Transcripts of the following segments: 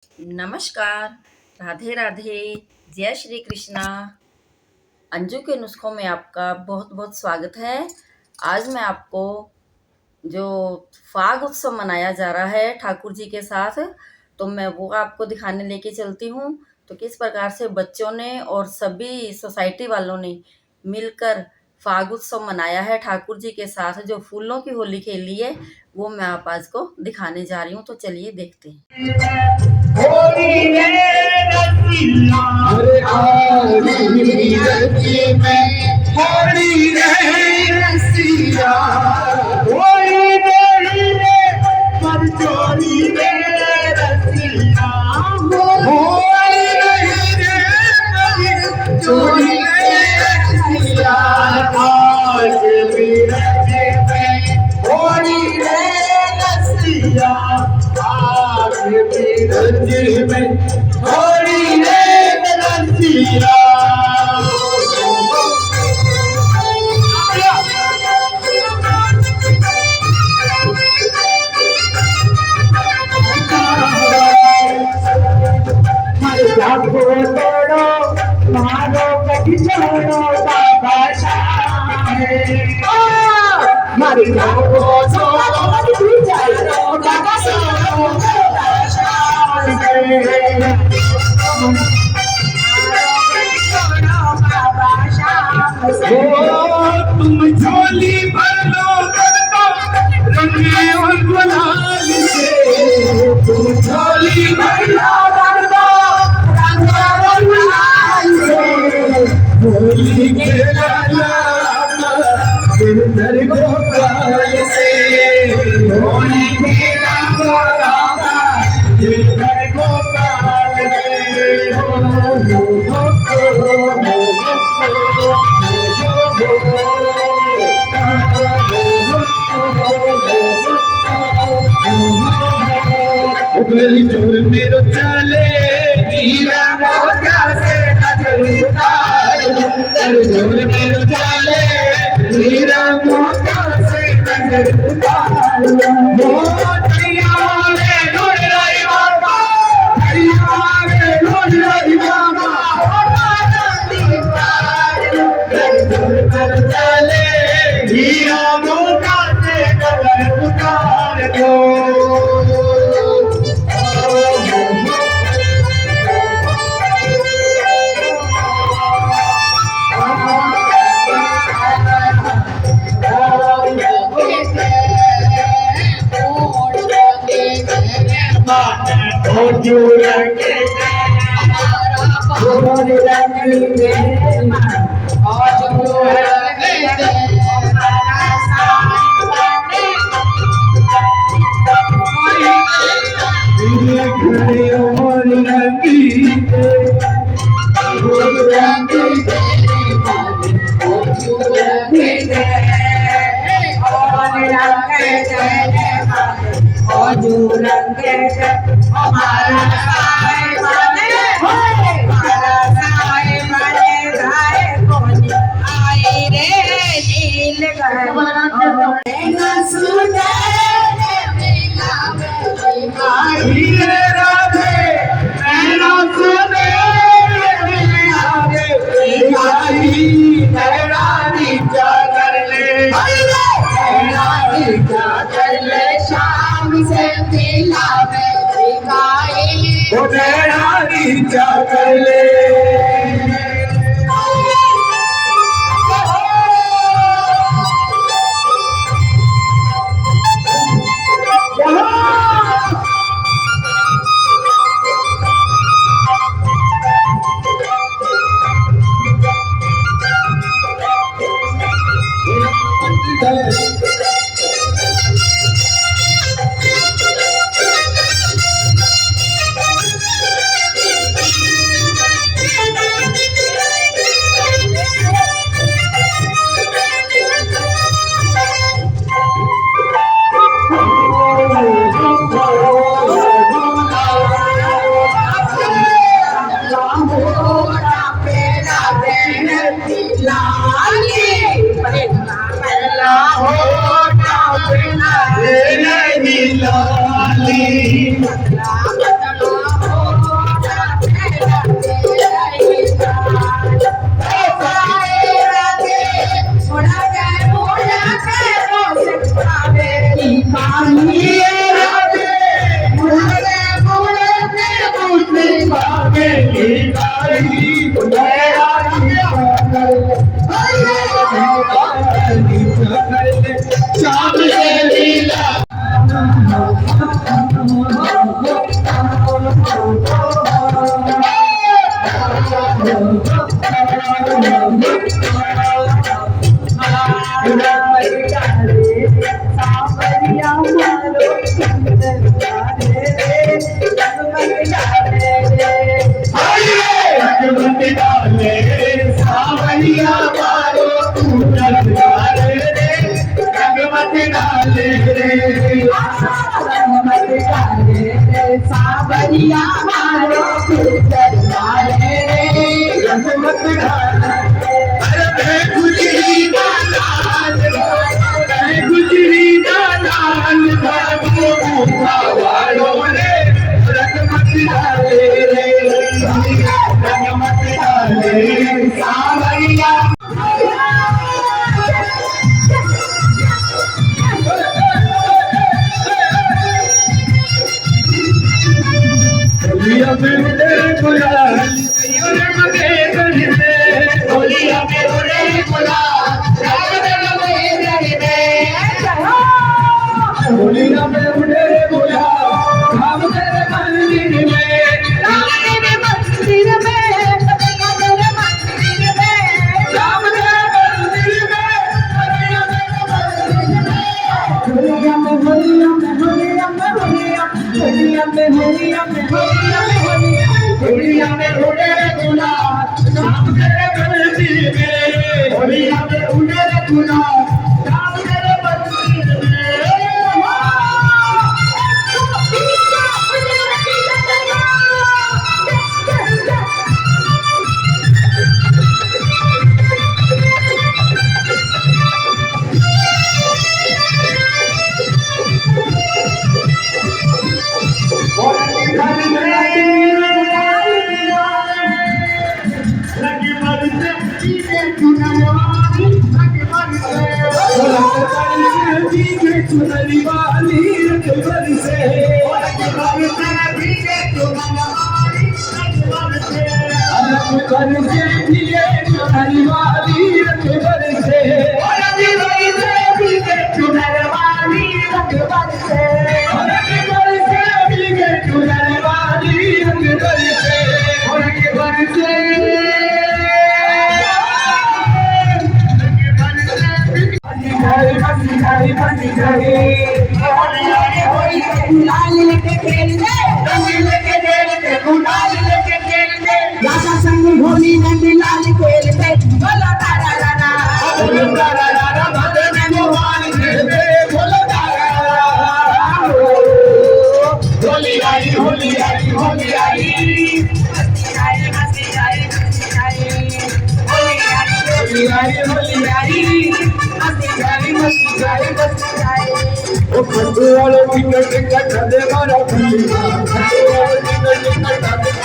नमस्कार, राधे राधे, जय श्री कृष्णा। अंजू के नुस्खों में आपका बहुत बहुत स्वागत है। आज मैं आपको जो फाग उत्सव मनाया जा रहा है ठाकुर जी के साथ, तो मैं वो आपको दिखाने लेके चलती हूँ। तो किस प्रकार से बच्चों ने और सभी सोसाइटी वालों ने मिलकर फाग उत्सव मनाया है ठाकुर जी के साथ, जो फूलों की होली खेली है, वो मैं आप आज को दिखाने जा रही हूँ। तो चलिए देखते हैं। होली रे रसिया, अरे होली रसी में होली रे रसिया, होली रे पर चोरी रे रसिया, होली रे पर चोरी रे रसिया, आज भी रसी में होली रे रसिया, आज भी रसी में होली रे रसिया। जागो तोड़ो मारो कटी छोड़ो बाबा शाह, मारी जागो छोड़ो कटी छोड़ो बाबा शाह। तुम झोली भर लो रंगे और गुलाल से, तुम झोली भर लो होली खेला गिरधर गोपाल से, होली खेला गिरधर गोपाल से, उगली चोर मेरो चले हीरा मोटा से नजर उतार, चोर मेरो चले हीरा मोटा से नजर उतार, मोतिया रे ढूंढ रही बाबा, हरिया रे ढूंढ रही बाबा, चोर मेरो चले हीरा मोटा से नजर उतार दो। शाम से कर ले सावरिया मारो गुजर मारे रंगमत अरे गुजरी लाल गुजरी लाल वालों रे रंगमत डाले रंगमत डाले सावरिया होलिया में उड़े गुलाल होलिया में उड़े गुलाल होलिया में उड़े गुलाल हम तेरे मंदिर में राम तेरे मंदिर में राम तेरे मंदिर में राम तेरे मंदिर में होलिया में होलिया में होलिया में होलिया होलिया में होलिया में होलिया में उड़े गुलाल राम तेरे मंदिर में होलिया में उड़े गुलाल राम तेरे मंदिर में राजा संग होली नंदी लाल खेलते बोलो तारा रारा बोलो तारा रारा भद्र में मोहन खेलते बोलो तारा रारा होली आई होली आई होली आई मस्ती आई मस्ती आई होली आई होली आई होली आई मस्ती आई मस्ती आई मस्ती आई ओ खंडू वाले टिकट टिकट दे मारा खंडू वाले टिकट टिकट दे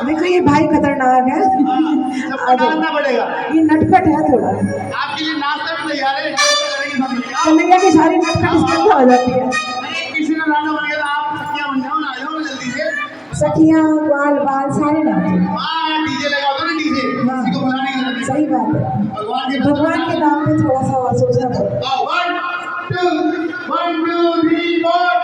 देखो ये भाई खतरनाक है, पड़ेगा। ये नटखट है थोड़ा। आपके लिए नाश्ता भी तैयार है। कन्हैया की सारी नटखट इसके अंदर हो जाती है। किसी ने लाना पड़ेगा, आप सखियां बन जाओ ना, आ जाओ जल्दी से। सखियां बाल बाल सारे नाचते। डीजे लगा दो ना, डीजे किसी को बुलाने की जरूरत नहीं। सही बात है, भगवान के नाम पे थोड़ा सा सोचना पड़ेगा। 1 2 3 4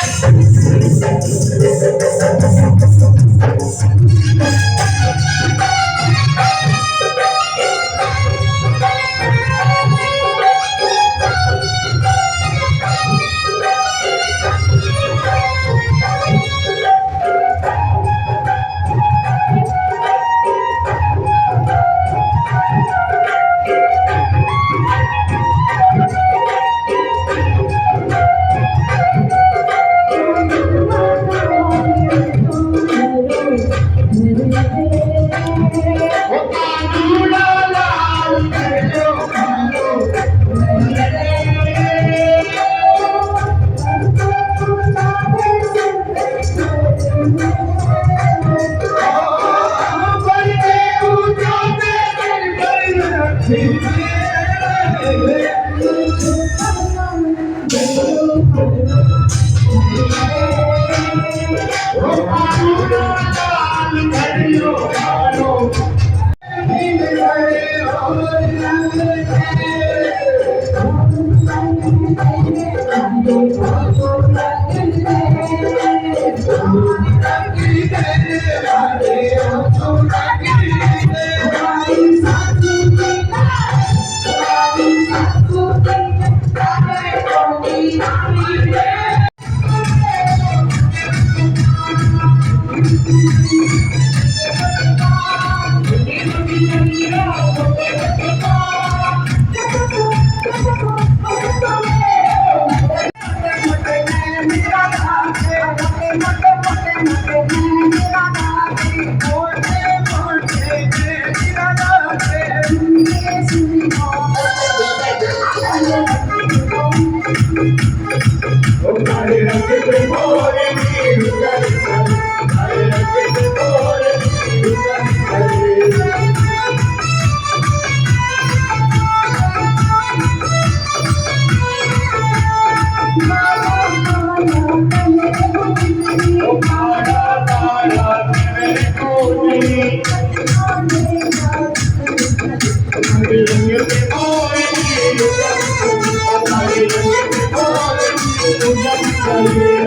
चलिए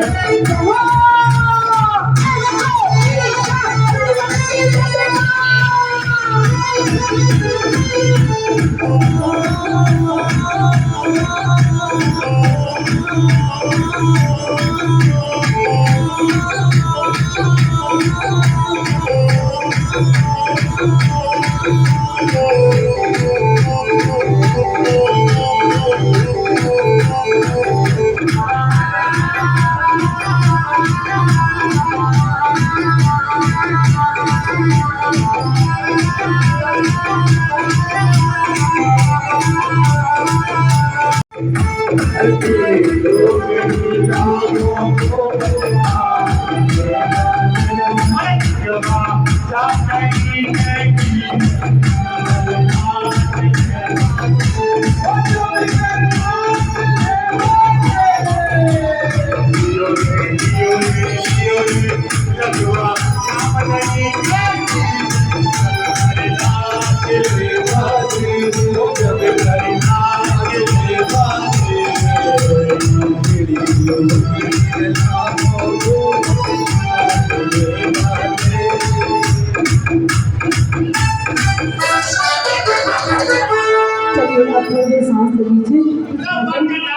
अब थोड़े सांस ले लीजिए।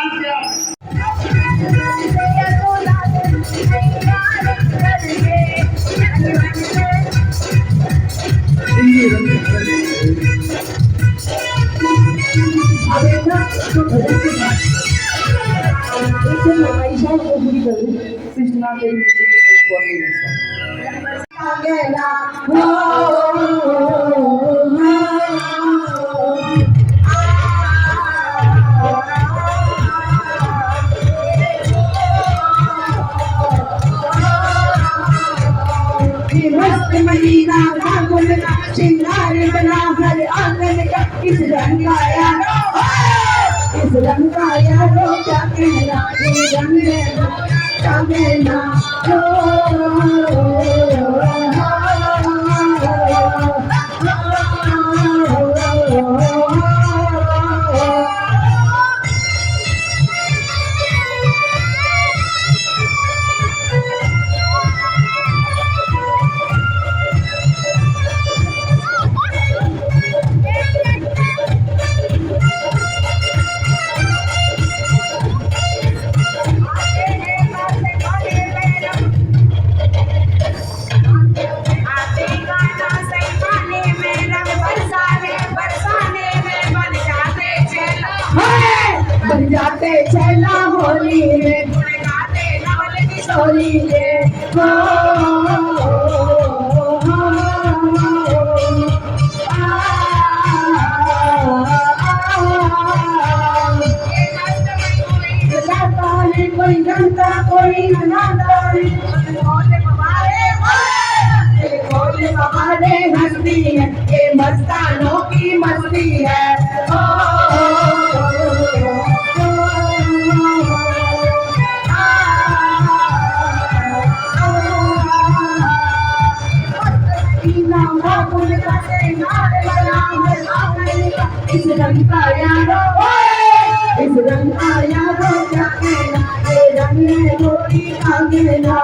आयशा को पूरी कर दूं कृष्णा के मस्त महीना फागुन का श्रृंगार बना हर आंगन का इस रंग का यारो इस रंग का यारो क्या कहना ये रंग क्या कहना बन जाते चला होली में होली में जवानों की मस्ती है। ओ, इस रंग का यारो, इस रंग का यारो क्या कहना, ये रंग है गोरी का कहना।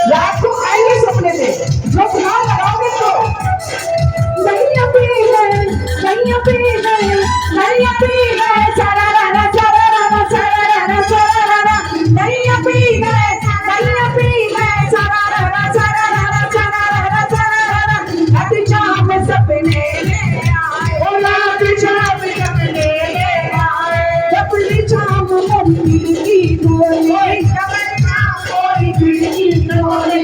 रात को आएंगे सपने में, जो गुनाह लगाओगे तो नैया पी गए, नैया पी गए, नैया पी गए, सारा रारा सारा रारा सारा रारा सारा रारा, नैया पी गए, नैया पी गए, सारा रारा सारा रारा सारा रारा सारा रारा। रात शाम सपने में आए, ओ रात शाम सपने में आए, जबली शाम मोती की डोली, जबली शाम मोती की डोली,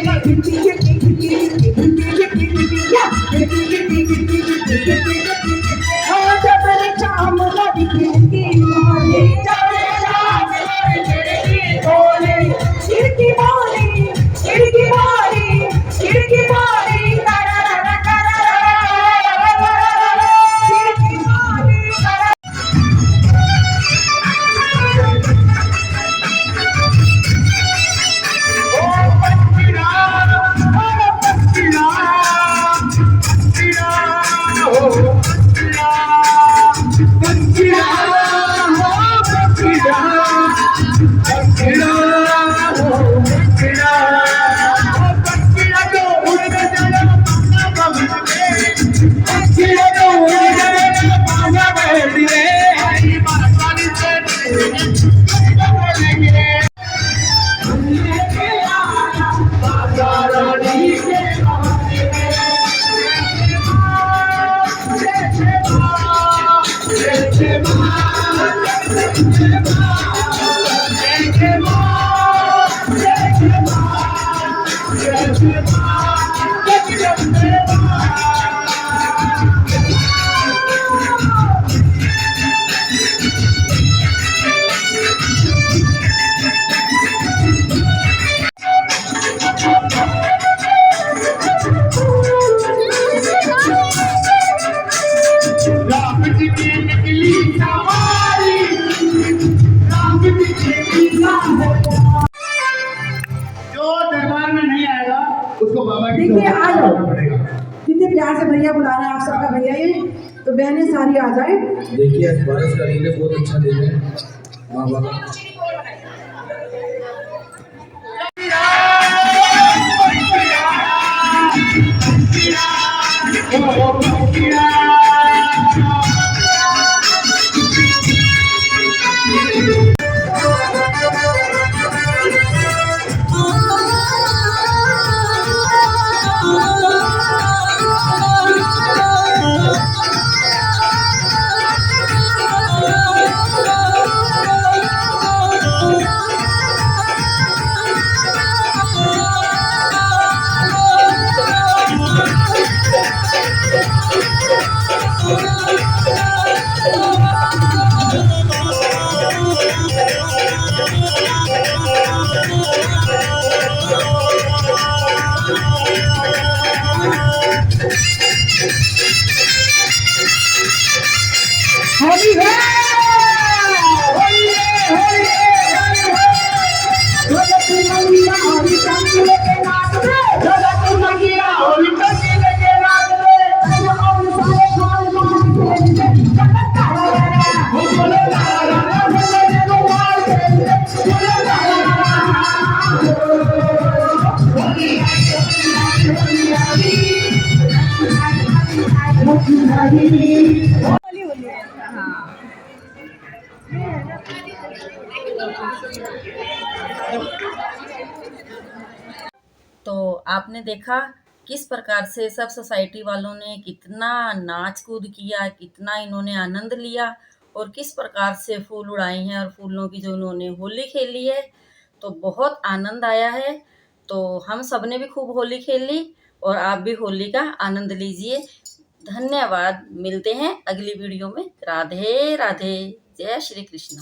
उसको बाबा की देखिए आ जाओ, पड़ेगा। कितने प्यार से भैया बुला रहे हैं आप सबका भैया ये, तो बहनें सारी आ जाए। देखिए बारिश का दिन है, बहुत अच्छा दिन है। बाबा होली है, होली है, होली है, होली है। ढोलक मंगीरा होली टंकी लेके नाच रे, ढोलक मंगीरा होली टंकी लेके नाच रे। अरे और सारे गाल मार के चटका रे, हो बोले ला ला ला, बोले लो मार के बोले ला ला ला। होली है, होली है, होली है। तो आपने देखा किस प्रकार से सब सोसाइटी वालों ने कितना नाच कूद किया, कितना इन्होंने आनंद लिया और किस प्रकार से फूल उड़ाए हैं और फूलों की जो उन्होंने होली खेली है। तो बहुत आनंद आया है। तो हम सब ने भी खूब होली खेल ली और आप भी होली का आनंद लीजिए। धन्यवाद। मिलते हैं अगली वीडियो में। राधे राधे। जय श्री कृष्ण।